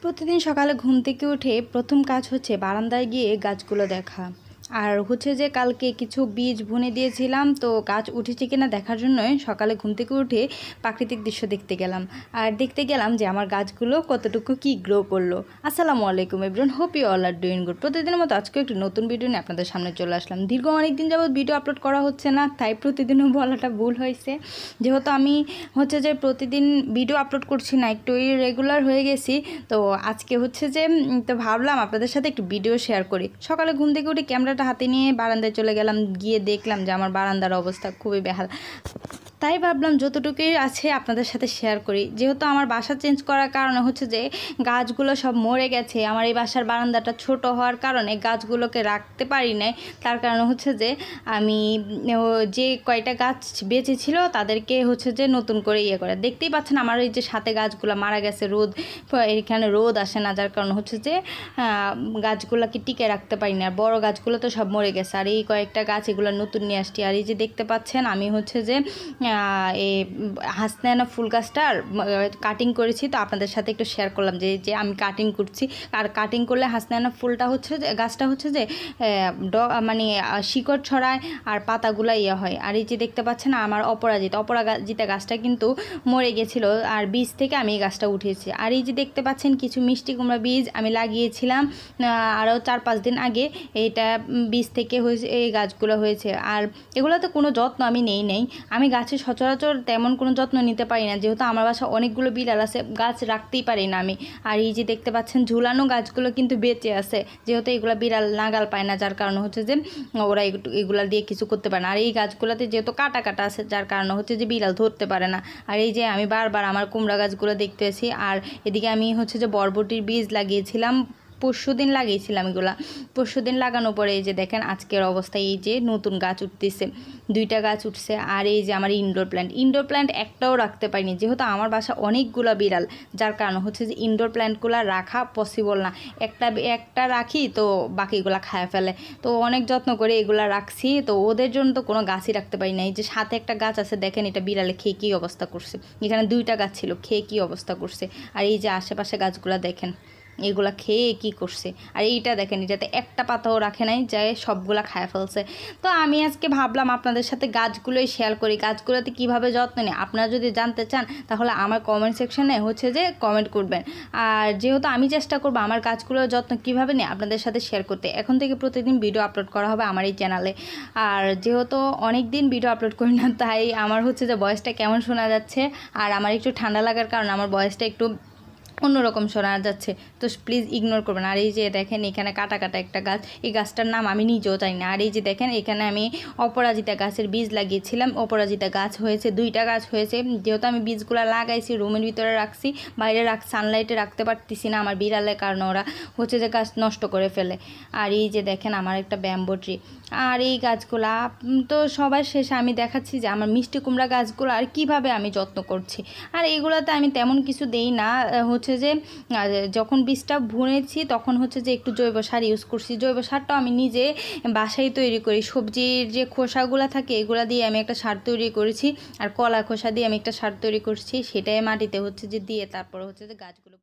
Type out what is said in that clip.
প্রতিদিন সকালে ঘুম থেকে উঠে প্রথম কাজ হচ্ছে বারান্দায় গিয়ে গাছগুলো দেখা। আর হচ্ছে যে কালকে কিছু বীজ বুনে দিয়েছিলাম, তো গাছ উঠেছে কিনা দেখার জন্যই সকালে ঘুম থেকে উঠে প্রাকৃতিক দৃশ্য দেখতে গেলাম। আর দেখতে গেলাম যে আমার গাছগুলো কতটুকু কি গ্রো করলো। আসসালামু আলাইকুম everyone, hope you all are doing good. প্রতিদিনের মতো আজকে একটি নতুন ভিডিও নিয়ে আপনাদের সামনে চলে আসলাম। দীর্ঘ অনেক দিন যাবত ভিডিও আপলোড করা হচ্ছে না, তাই প্রতিদিনও বলাটা ভুল হয়েছে। যেহেতু আমি হচ্ছে যে প্রতিদিন ভিডিও আপলোড করছি না, একটু রেগুলার হয়ে গেছি, তো আজকে হচ্ছে যে তো ভাবলাম আপনাদের সাথে একটু ভিডিও শেয়ার করি। সকালে ঘুম থেকে উঠে ক্যামেরাটা হাতে নিয়ে বারান্দায় চলে গেলাম, গিয়ে দেখলাম যে আমার বারান্দার অবস্থা খুবই বেহাল। তাই ভাবলাম যতটুকুই আছে আপনাদের সাথে শেয়ার করি। যেহেতু আমার বাসা চেঞ্জ করার কারণে হচ্ছে যে গাছগুলো সব মরে গেছে, আমার এই বাসার বারান্দাটা ছোট হওয়ার কারণে গাছগুলোকে রাখতে পারি নাই। তার কারণে হচ্ছে যে আমি যে কয়টা গাছ বেঁচে ছিল তাদেরকে হচ্ছে যে নতুন করে করে দেখতেই পাচ্ছেন আমার এই যে সাথে গাছগুলো মারা গেছে। এখানে রোদ আসে না, যার কারণে হচ্ছে যে গাছগুলোকে টিকে রাখতে পারি না। আর বড় গাছগুলো তো সব মরে গেছে, আর এই কয়েকটা গাছ এগুলো নতুন নিয়ে আসছি। আর এই যে দেখতে পাচ্ছেন আমি হচ্ছে যে এই হাসনায়না ফুল গাছটার কাটিং করেছি, তো আপনাদের সাথে একটু শেয়ার করলাম যে যে আমি কাটিং করছি। আর কাটিং করলে হাসনায়না ফুলটা হচ্ছে যে গাছটা হচ্ছে যে মানে শিকড় ছড়ায় আর পাতাগুলো হয়। আর এই যে দেখতে পাচ্ছেন আমার অপরাজিতা গাছটা কিন্তু মরে গেছিলো, আর বীজ থেকে আমি এই গাছটা উঠিয়েছি। আর এই যে দেখতে পাচ্ছেন কিছু মিষ্টি কুমড়া বীজ আমি লাগিয়েছিলাম আরও 4-5 দিন আগে। এইটা বীজ থেকে হয়েছে, এই গাছগুলো হয়েছে। আর এগুলোতে কোনো যত্ন আমি নেই। আমি গাছের সচরাচর তেমন কোনো যত্ন নিতে পারি না, যেহেতু আমার বাসা অনেকগুলো বিড়াল আছে, গাছ রাখতেই পারি না আমি। আর এই যে দেখতে পাচ্ছেন ঝুলানো গাছগুলো কিন্তু বেঁচে আছে, যেহেতু এগুলো বিড়াল নাগাল পায় না, যার কারণে হচ্ছে যে ওরা এগুলা দিয়ে কিছু করতে পারে না। আর এই গাছগুলোতে যেহেতু কাটা আছে, যার কারণে হচ্ছে যে বিড়াল ধরতে পারে না। আর এই যে আমি বারবার আমার কুমড়া গাছগুলো দেখতেছি। আর এদিকে আমি হচ্ছে যে বরবটির বীজ লাগিয়েছিলাম, পরশুদিন লাগিয়েছিলাম। পরশুদিন লাগানোর পরে এই যে দেখেন আজকের অবস্থায় এই যে নতুন গাছ উঠতেছে, 2টা গাছ উঠছে। আর এই যে আমার ইনডোর প্ল্যান্ট একটাও রাখতে পারিনি, যেহেতু আমার বাসা অনেকগুলো বিড়াল, যার কারণে হচ্ছে যে ইনডোর প্ল্যান্টগুলো রাখা পসিবল না। একটা রাখি তো বাকিগুলো খায় ফেলে, তো অনেক যত্ন করে এগুলা রাখছি, তো ওদের জন্য তো কোনো গাছই রাখতে পারি না। এই যে সাথে একটা গাছ আছে দেখেন, এটা বিড়ালে খেয়ে কী অবস্থা করছে। এখানে 2টা গাছ ছিল, খেয়ে কী অবস্থা করছে। আর এই যে আশেপাশে গাছগুলো দেখেন এগুলা খেয়ে কি করছে। আর এইটা দেখেন, এটাতে একটা পাতাও রাখে নাই, যায় সবগুলা খায় ফেলছে। তো আমি আজকে ভাবলাম আপনাদের সাথে গাছগুলোই শেয়ার করি, গাছগুলোতে কিভাবে যত্ন নেই। আপনারা যদি জানতে চান তাহলে আমার কমেন্ট সেকশনে হচ্ছে যে কমেন্ট করবেন। আর যেহেতু আমি চেষ্টা করবো আমার গাছগুলোর যত্ন কীভাবে নেই আপনাদের সাথে শেয়ার করতে। এখন থেকে প্রতিদিন ভিডিও আপলোড করা হবে আমার এই চ্যানেলে। আর যেহেতু অনেক দিন ভিডিও আপলোড করি না, তাই আমার হচ্ছে যে ভয়েসটা কেমন শোনা যাচ্ছে। আর আমার একটু ঠান্ডা লাগার কারণে আমার ভয়েসটা একটু অন্যরকম শোনা যাচ্ছে, তো প্লিজ ইগনোর করবেন। আর এই যে দেখেন এখানে কাটা একটা গাছ, এই গাছটার নাম আমি নিজেও জানি না। আর এই যে দেখেন এখানে আমি অপরাজিতা গাছের বীজ লাগিয়েছিলাম, অপরাজিতা গাছ হয়েছে, 2টা গাছ হয়েছে। যেহেতু আমি বীজগুলো লাগাইছি রুমের ভিতরে রাখছি, বাইরে সানলাইটে রাখতে পারতেছি না আমার বিড়ালের কারণে, ওরা হচ্ছে যে গাছ নষ্ট করে ফেলে। আর এই যে দেখেন আমার একটা ব্যাম্বো ট্রি। আর এই গাছগুলা তো সবার শেষে আমি দেখাচ্ছি যে আমার মিষ্টি কুমড়া গাছগুলো আর কিভাবে আমি যত্ন করছি। আর এইগুলোতে আমি তেমন কিছু দেই না, হচ্ছে যে যখন বীজটা বুনেছি তখন হচ্ছে যে একটু জৈব সার ইউজ করছি। জৈব সারটাও আমি নিজে বাসায় তৈরি করি, সবজির যে খোসাগুলো থাকে এগুলা দিয়ে আমি একটা সার তৈরি করেছি। আর কলা খোসা দিয়ে আমি একটা সার তৈরি করছি, সেটাই মাটিতে হচ্ছে যে দিয়ে তারপরে হচ্ছে যে গাছগুলো